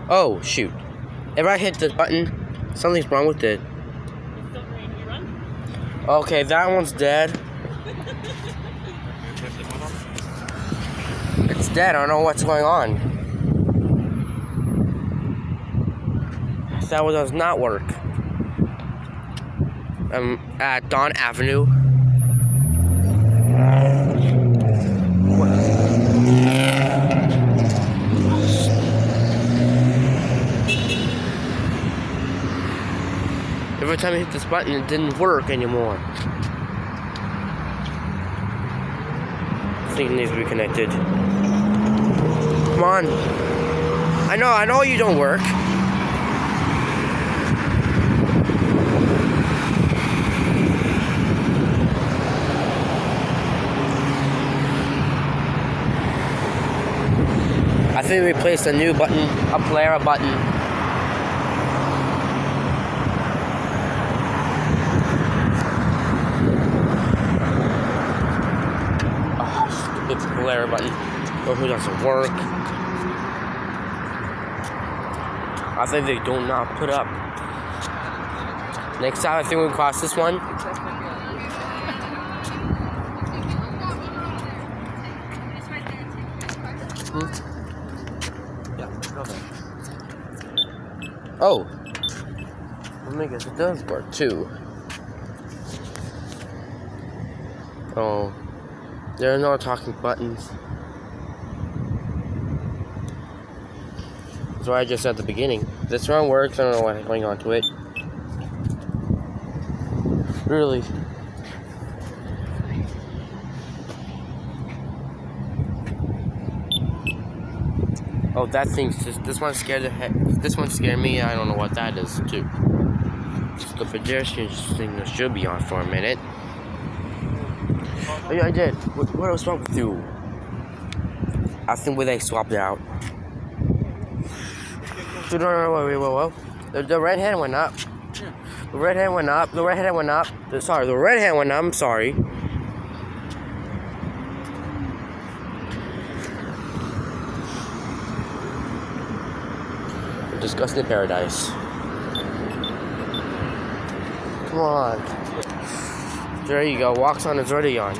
Oh, shoot. If I hit this button, something's wrong with it. Okay, that one's dead. It's dead. I don't know what's going on. That one does not work. I'm at Dawn Avenue. Every time I hit this button, it didn't work anymore. I think it needs to be connected. Come on. I know you don't work. I think we replaced a new button, a player button. It's a player button. Oh, who doesn't work? I think they do not put up. Next time, I think we cross this one. Oh, I guess it does work too. Oh, there are no talking buttons. That's what I just said at the beginning. This one works. I don't know what's going on to it. Really. Oh, that thing's just, this one scared the heck. This one scared me. I don't know what that is too. Just the pedestrian thing that should be on for a minute. Oh yeah, I did. What was wrong with you? I think they swapped it out. No, wait. The red hand went up. The red hand went up. The red hand went up. Sorry, the red hand went up. I'm sorry. Disgusting paradise. Come on. There you go. Walks on is already on.